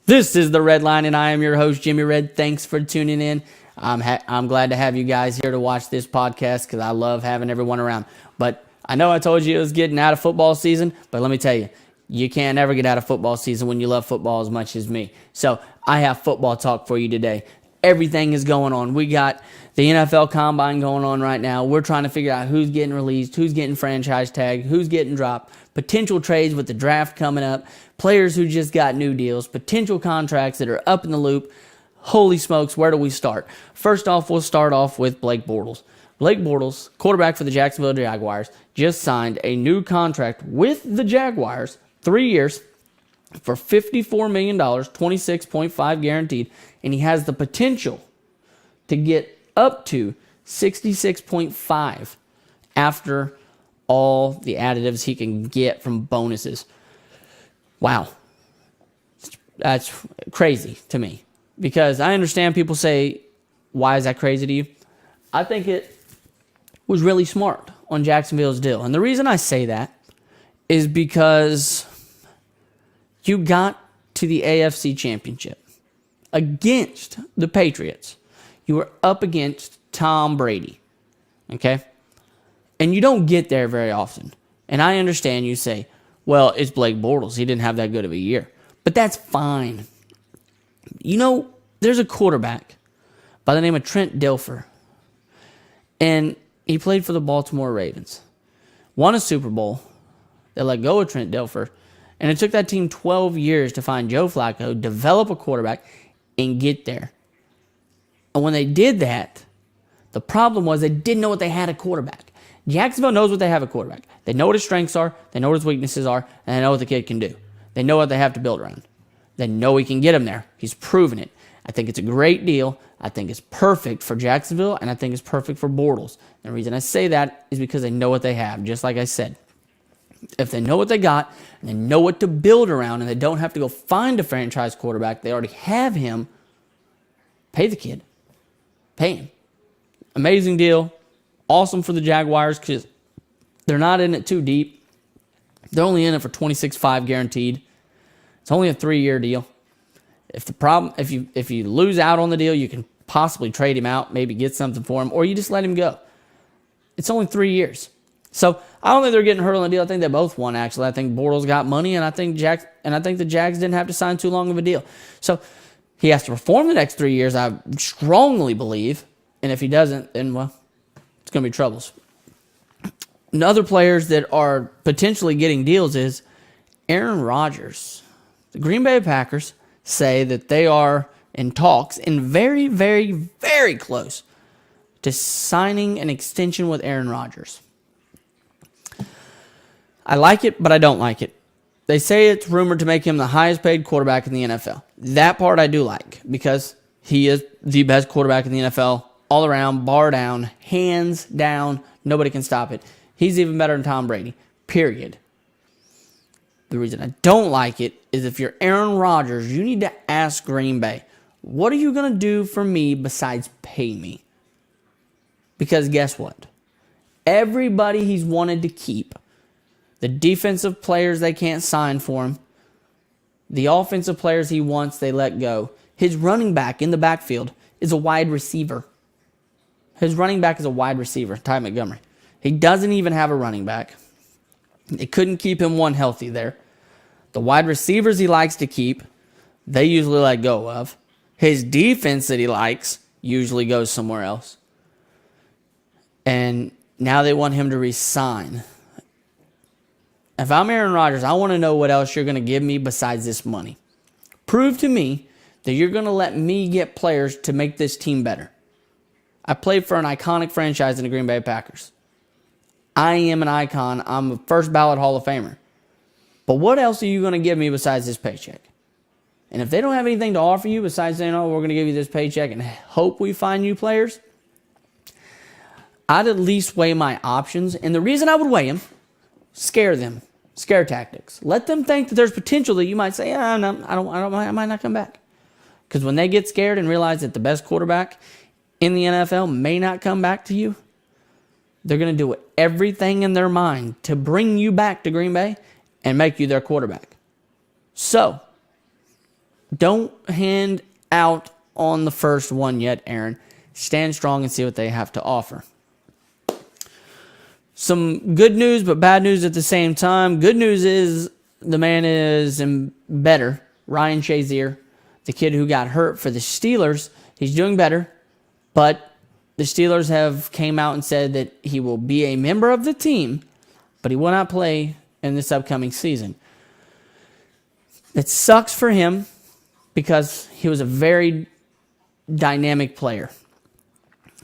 This is the Red Line, and I am your host, Jimmy Red. Thanks for tuning in. I'm glad to have you guys here to watch this podcast because I love having everyone around. But I know I told you it was getting out of football season, but let me tell you, you can't ever get out of football season when you love football as much as me. So I have football talk for you today. Everything is going on. We got the NFL Combine going on right now. We're trying to figure out who's getting released, who's getting franchise tagged, who's getting dropped, potential trades with the draft coming up, players who just got new deals, potential contracts that are up in the loop. Holy smokes, where do we start? First off, we'll start off with Blake Bortles. Blake Bortles, quarterback for the Jacksonville Jaguars, just signed a new contract with the Jaguars, 3 years, for $54 million, 26.5 guaranteed, and he has the potential to get up to 66.5 after all the additives he can get from bonuses. Wow. That's crazy to me because I understand people say, why is that crazy to you? I think it was really smart on Jacksonville's deal. And the reason I say that is because you got to the AFC Championship against the Patriots. You were up against Tom Brady, okay? And you don't get there very often. And I understand you say, well, it's Blake Bortles. He didn't have that good of a year. But that's fine. You know, there's a quarterback by the name of Trent Dilfer. And he played for the Baltimore Ravens. Won a Super Bowl. They let go of Trent Dilfer. And it took that team 12 years to find Joe Flacco, develop a quarterback, and get there. And when they did that, the problem was they didn't know what they had at quarterback. Jacksonville knows what they have at quarterback. They know what his strengths are, they know what his weaknesses are, and they know what the kid can do. They know what they have to build around. They know he can get him there. He's proven it. I think it's a great deal. I think it's perfect for Jacksonville, and I think it's perfect for Bortles. And the reason I say that is because they know what they have, just like I said. If they know what they got, and they know what to build around, and they don't have to go find a franchise quarterback, they already have him, pay the kid. Pay him. Amazing deal. Awesome for the Jaguars because they're not in it too deep. They're only in it for 26.5 guaranteed. It's only a 3-year deal. If you lose out on the deal, you can possibly trade him out, maybe get something for him, or you just let him go. It's only 3 years. So I don't think they're getting hurt on the deal. I think they both won, actually. I think Bortles got money, and I think the Jags didn't have to sign too long of a deal. So he has to perform the next 3 years, I strongly believe. And if he doesn't, then, well, it's going to be troubles. And other players that are potentially getting deals is Aaron Rodgers. The Green Bay Packers say that they are in talks and very, very, very close to signing an extension with Aaron Rodgers. I like it, but I don't like it. They say it's rumored to make him the highest paid quarterback in the NFL. That part I do like because he is the best quarterback in the NFL all around, bar down, hands down. Nobody can stop it. He's even better than Tom Brady, period. The reason I don't like it is if you're Aaron Rodgers, you need to ask Green Bay, what are you going to do for me besides pay me? Because guess what? Everybody he's wanted to keep, the defensive players they can't sign for him, the offensive players he wants they let go, his running back in the backfield is a wide receiver. His running back is a wide receiver, Ty Montgomery. He doesn't even have a running back. They couldn't keep him one healthy there. The wide receivers he likes to keep, they usually let go of. His defense that he likes usually goes somewhere else. And now they want him to resign. If I'm Aaron Rodgers, I want to know what else you're going to give me besides this money. Prove to me that you're going to let me get players to make this team better. I played for an iconic franchise in the Green Bay Packers. I am an icon. I'm a first ballot Hall of Famer. But what else are you going to give me besides this paycheck? And if they don't have anything to offer you besides saying, oh, we're going to give you this paycheck and hope we find you players, I'd at least weigh my options. And the reason I would weigh them, scare them. Scare tactics. Let them think that there's potential that you might say, no, I might not come back. Because when they get scared and realize that the best quarterback in the NFL may not come back to you, they're going to do everything in their mind to bring you back to Green Bay and make you their quarterback. So, don't hand out on the first one yet, Aaron. Stand strong and see what they have to offer. Some good news, but bad news at the same time. Good news is the man is better. Ryan Shazier, the kid who got hurt for the Steelers, he's doing better. But the Steelers have came out and said that he will be a member of the team, but he will not play in this upcoming season. It sucks for him because he was a very dynamic player.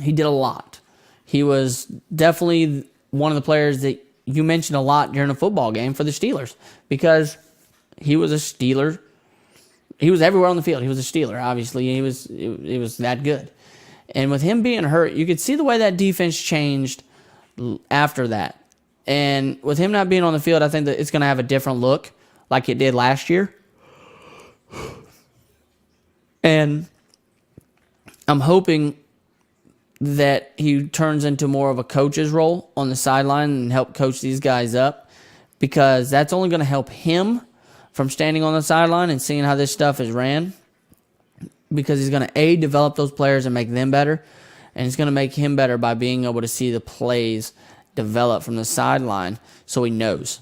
He did a lot. He was definitely one of the players that you mentioned a lot during a football game for the Steelers because he was a Steeler. He was everywhere on the field. He was a Steeler, obviously. He was that good. And with him being hurt, you could see the way that defense changed after that. And with him not being on the field, I think that it's going to have a different look like it did last year. And I'm hoping that he turns into more of a coach's role on the sideline and help coach these guys up because that's only going to help him from standing on the sideline and seeing how this stuff is ran because he's going to, develop those players and make them better, and it's going to make him better by being able to see the plays develop from the sideline so he knows.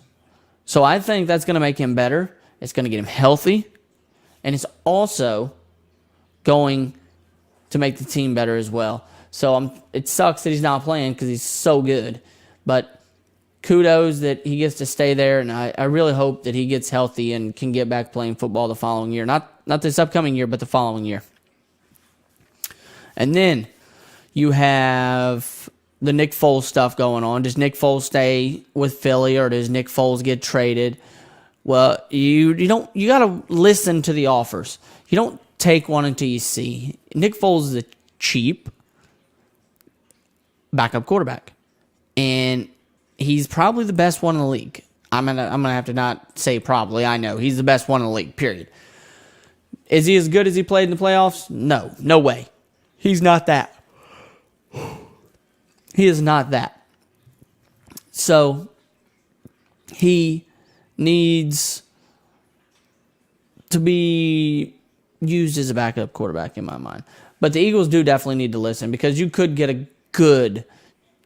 So I think that's going to make him better. It's going to get him healthy, and it's also going to make the team better as well. So it sucks that he's not playing because he's so good. But kudos that he gets to stay there, and I really hope that he gets healthy and can get back playing football the following year. Not this upcoming year, but the following year. And then you have the Nick Foles stuff going on. Does Nick Foles stay with Philly or does Nick Foles get traded? Well, you got to listen to the offers. You don't take one until you see. Nick Foles is a cheap backup quarterback, and he's probably the best one in the league. I'm gonna have to not say probably. I know he's the best one in the league. Period. Is he as good as he played in the playoffs? No way. He's not that. He is not that. So he needs to be used as a backup quarterback in my mind. But the Eagles do definitely need to listen because you could get a good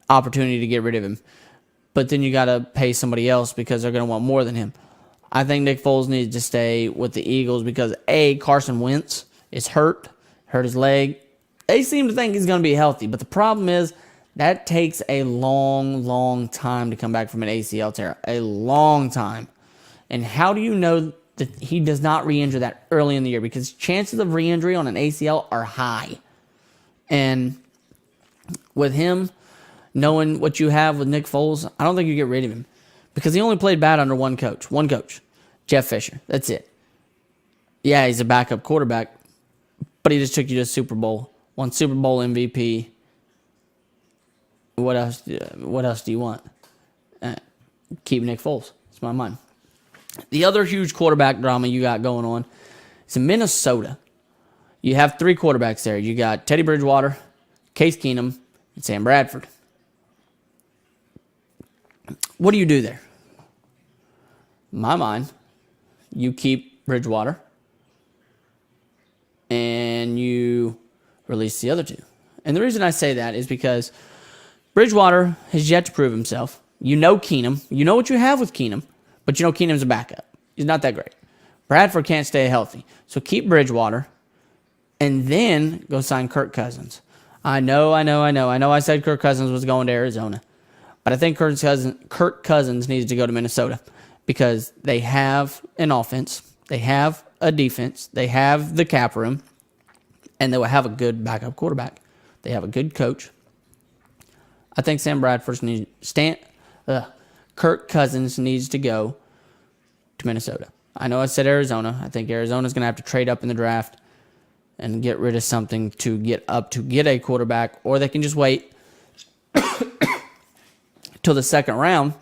opportunity to get rid of him. But then you got to pay somebody else because they're going to want more than him. I think Nick Foles needs to stay with the Eagles because, Carson Wentz is hurt his leg. They seem to think he's going to be healthy. But the problem is that takes a long, long time to come back from an ACL tear. A long time. And how do you know that he does not re-injure that early in the year? Because chances of re-injury on an ACL are high. And with him, knowing what you have with Nick Foles, I don't think you get rid of him. Because he only played bad under one coach. Jeff Fisher. That's it. Yeah, he's a backup quarterback, but he just took you to a Super Bowl. Won Super Bowl MVP. What else do you want? Keep Nick Foles. That's my mind. The other huge quarterback drama you got going on is in Minnesota. You have three quarterbacks there. You got Teddy Bridgewater, Case Keenum, and Sam Bradford. What do you do there? In my mind, you keep Bridgewater and you release the other two. And the reason I say that is because Bridgewater has yet to prove himself. You know Keenum. You know what you have with Keenum, but you know Keenum's a backup. He's not that great. Bradford can't stay healthy. So keep Bridgewater and then go sign Kirk Cousins. I know I said Kirk Cousins was going to Arizona. But I think Kirk Cousins needs to go to Minnesota because they have an offense, they have a defense, they have the cap room, and they will have a good backup quarterback. They have a good coach. I think Kirk Cousins needs to go to Minnesota. I know I said Arizona. I think Arizona's going to have to trade up in the draft and get rid of something to get a quarterback, or they can just wait till the second round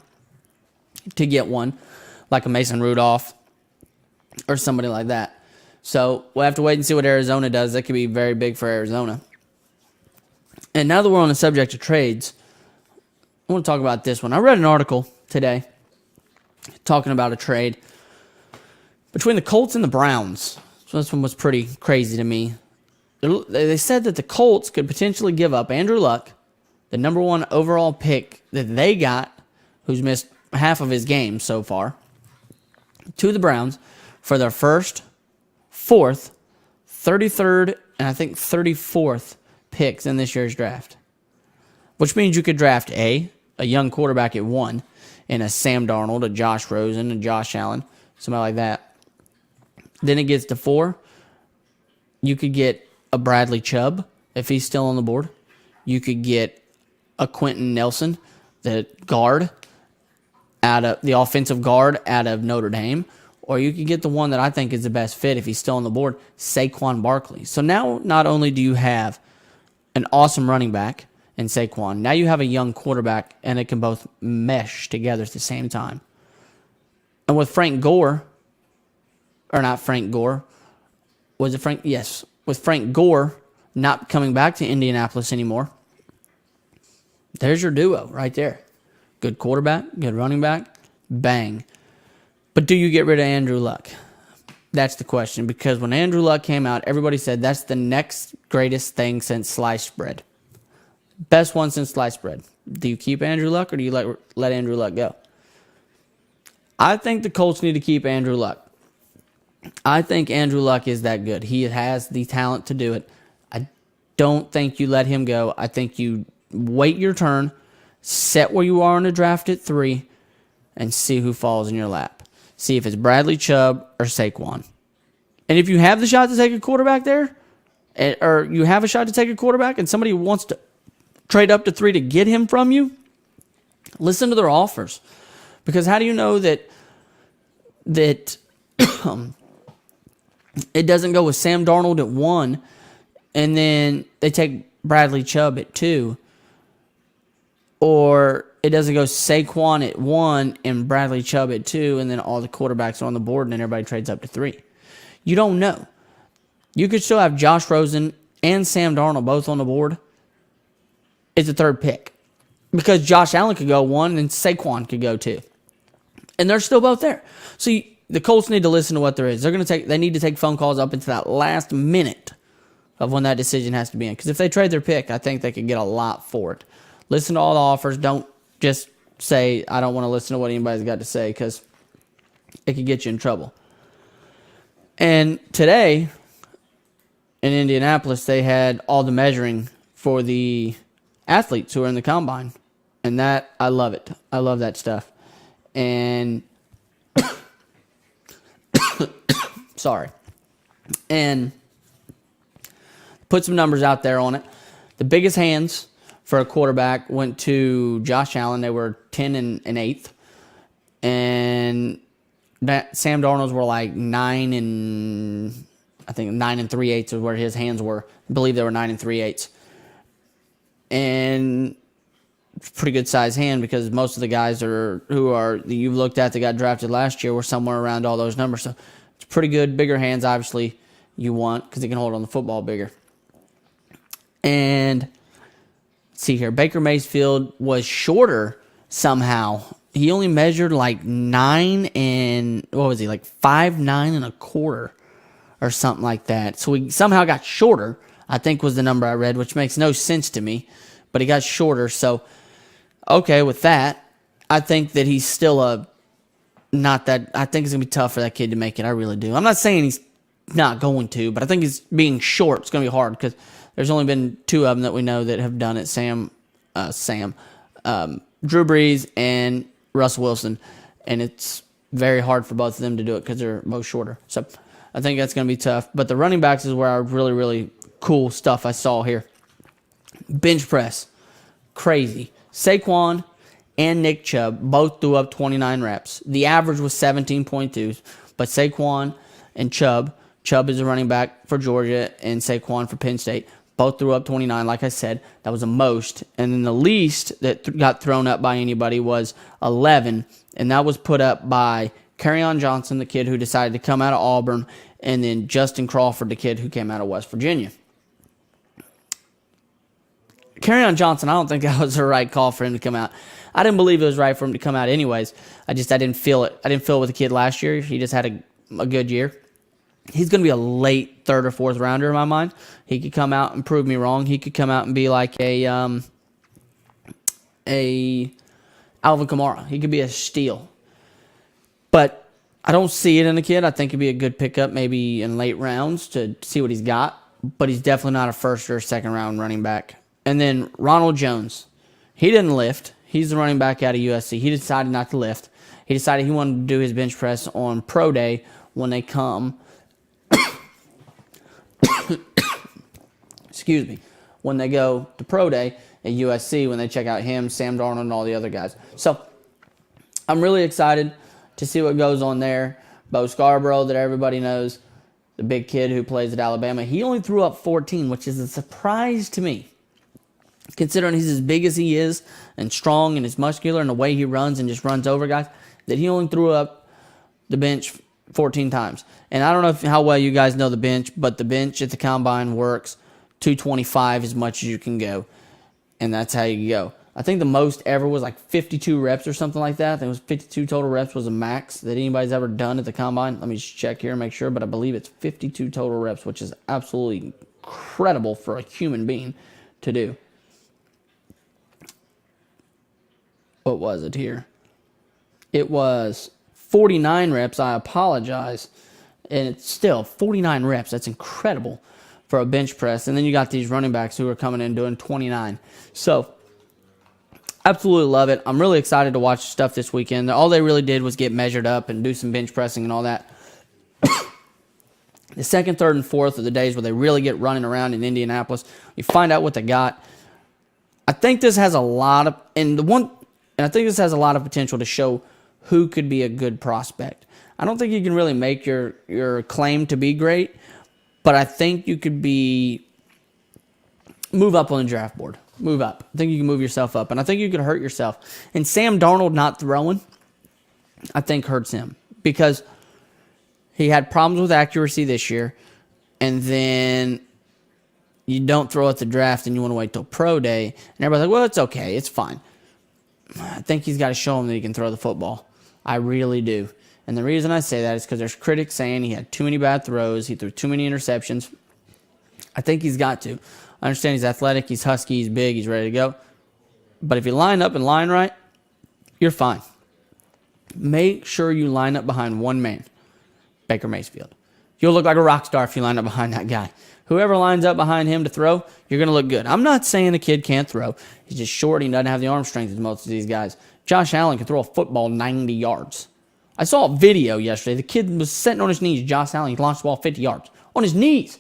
to get one, like a Mason Rudolph or somebody like that. So we'll have to wait and see what Arizona does. That could be very big for Arizona. And now that we're on the subject of trades, I want to talk about this one. I read an article today talking about a trade between the Colts and the Browns. So this one was pretty crazy to me. They said that the Colts could potentially give up Andrew Luck, the number 1 overall pick that they got, who's missed half of his game so far, to the Browns for their first, 4th, 33rd, and I think 34th picks in this year's draft. Which means you could draft a young quarterback at 1, and a Sam Darnold, a Josh Rosen, a Josh Allen, somebody like that. Then it gets to 4. You could get a Bradley Chubb if he's still on the board. You could get a Quentin Nelson, the guard, out of the offensive guard out of Notre Dame. Or you could get the one that I think is the best fit if he's still on the board, Saquon Barkley. So now not only do you have an awesome running back in Saquon, now you have a young quarterback, and it can both mesh together at the same time. And with Frank Gore, or not Frank Gore, was it Frank? Yes. With Frank Gore not coming back to Indianapolis anymore, there's your duo right there. Good quarterback, good running back, bang. But do you get rid of Andrew Luck? That's the question, because when Andrew Luck came out, everybody said that's the next greatest thing since sliced bread. Best one since sliced bread. Do you keep Andrew Luck, or do you let Andrew Luck go? I think the Colts need to keep Andrew Luck. I think Andrew Luck is that good. He has the talent to do it. I don't think you let him go. I think you wait your turn, set where you are in the draft at 3, and see who falls in your lap. See if it's Bradley Chubb or Saquon. And if you have the shot to take a quarterback there, or you have a shot to take a quarterback and somebody wants to trade up to 3 to get him from you, listen to their offers. Because how do you know that it doesn't go with Sam Darnold at 1, and then they take Bradley Chubb at 2, or it doesn't go Saquon at 1 and Bradley Chubb at 2, and then all the quarterbacks are on the board and then everybody trades up to 3. You don't know. You could still have Josh Rosen and Sam Darnold both on the board. It's a 3rd pick, because Josh Allen could go 1 and Saquon could go 2, and they're still both there. So the Colts need to listen to what there is. They need to take phone calls up into that last minute of when that decision has to be in. Because if they trade their pick, I think they could get a lot for it. Listen to all the offers. Don't just say, I don't want to listen to what anybody's got to say, because it could get you in trouble. And today, in Indianapolis, they had all the measuring for the athletes who are in the combine. And that, I love it. I love that stuff. And sorry. And put some numbers out there on it. The biggest hands for a quarterback went to Josh Allen. They were 10 and 8th. And Sam Darnold's were like 9 and 3/8 is where his hands were. I believe they were 9 and 3/8. And pretty good size hand, because most of the guys who you've looked at that got drafted last year were somewhere around all those numbers. So it's pretty good. Bigger hands, obviously, you want, because he can hold on the football bigger. And let's see here. Baker Mayfield was shorter somehow. He only measured like 9 and, what was he, like 5'9" and a quarter or something like that. So he somehow got shorter, I think was the number I read, which makes no sense to me. But he got shorter. So, okay, with that, I think that he's still I think it's going to be tough for that kid to make it. I really do. I'm not saying he's not going to, but I think he's being short. It's going to be hard, because there's only been 2 of them that we know that have done it. Drew Brees and Russell Wilson. And it's very hard for both of them to do it, because they're both shorter. So I think that's going to be tough. But the running backs is where I really, really cool stuff I saw here. Bench press. Crazy. Saquon and Nick Chubb both threw up 29 reps. The average was 17.2. But Saquon and Chubb is a running back for Georgia, and Saquon for Penn State, both threw up 29. Like I said, that was the most. And then the least that got thrown up by anybody was 11. And that was put up by Kerryon Johnson, the kid who decided to come out of Auburn, and then Justin Crawford, the kid who came out of West Virginia. Kerryon Johnson, I don't think that was the right call for him to come out. I didn't believe it was right for him to come out anyways. I didn't feel it. I didn't feel it with the kid last year. He just had a good year. He's going to be a late third or fourth rounder in my mind. He could come out and prove me wrong. He could come out and be like a Alvin Kamara. He could be a steal. But I don't see it in the kid. I think he'd be a good pickup maybe in late rounds to see what he's got. But he's definitely not a first or second round running back. And then Ronald Jones. He didn't lift. He's the running back out of USC. He decided not to lift. He decided he wanted to do his bench press on pro day when they come. Excuse me. When they go to pro day at USC, when they check out him, Sam Darnold, and all the other guys. So I'm really excited to see what goes on there. Bo Scarborough, that everybody knows, the big kid who plays at Alabama, he only threw up 14, which is a surprise to me, considering he's as big as he is and strong and is muscular and the way he runs and just runs over guys, that he only threw up the bench 14 times. And I don't know how well you guys know the bench, but the bench at the combine works 225 as much as you can go, and that's how you go. I think the most ever was like 52 reps or something like that. I think it was 52 total reps was a max that anybody's ever done at the combine. Let me just check here and make sure, but I believe it's 52 total reps, which is absolutely incredible for a human being to do. What was it here? It was 49 reps. I apologize. And it's still 49 reps. That's incredible for a bench press. And then you got these running backs who are coming in doing 29. So, absolutely love it. I'm really excited to watch stuff this weekend. All they really did was get measured up and do some bench pressing and all that. The second, third, and fourth are the days where they really get running around in Indianapolis. You find out what they got. I think this has a lot of, and I think this has a lot of potential to show who could be a good prospect. I don't think you can really make your claim to be great, but I think you could move up on the draft board. Move up. I think you can move yourself up, and I think you could hurt yourself. And Sam Darnold not throwing, I think hurts him because he had problems with accuracy this year, and then you don't throw at the draft and you want to wait till pro day, and everybody's like, well, it's okay. It's fine. I think he's got to show him that he can throw the football. I really do. And the reason I say that is because there's critics saying he had too many bad throws. He threw too many interceptions. I think he's got to. I understand he's athletic, he's husky, he's big, he's ready to go. But if you line up and line right, you're fine. Make sure you line up behind one man, Baker Mayfield. You'll look like a rock star if you line up behind that guy. Whoever lines up behind him to throw, you're going to look good. I'm not saying the kid can't throw. He's just short. He doesn't have the arm strength as most of these guys. Josh Allen can throw a football 90 yards. I saw a video yesterday. The kid was sitting on his knees. Josh Allen, he launched the ball 50 yards. On his knees.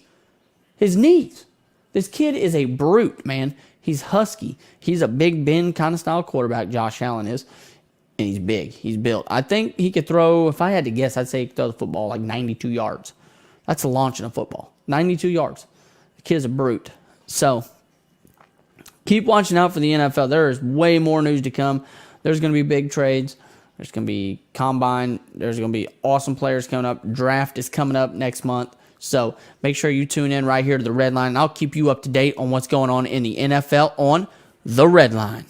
His knees. This kid is a brute, man. He's husky. He's a Big Ben kind of style quarterback, Josh Allen is. And he's big. He's built. I think he could throw, if I had to guess, I'd say he could throw the football like 92 yards. That's a launch in a football. 92 yards. The kid's a brute. So, keep watching out for the NFL. There is way more news to come. There's going to be big trades. There's going to be combine. There's going to be awesome players coming up. Draft is coming up next month. So make sure you tune in right here to the Red Line, and I'll keep you up to date on what's going on in the NFL on the Red Line.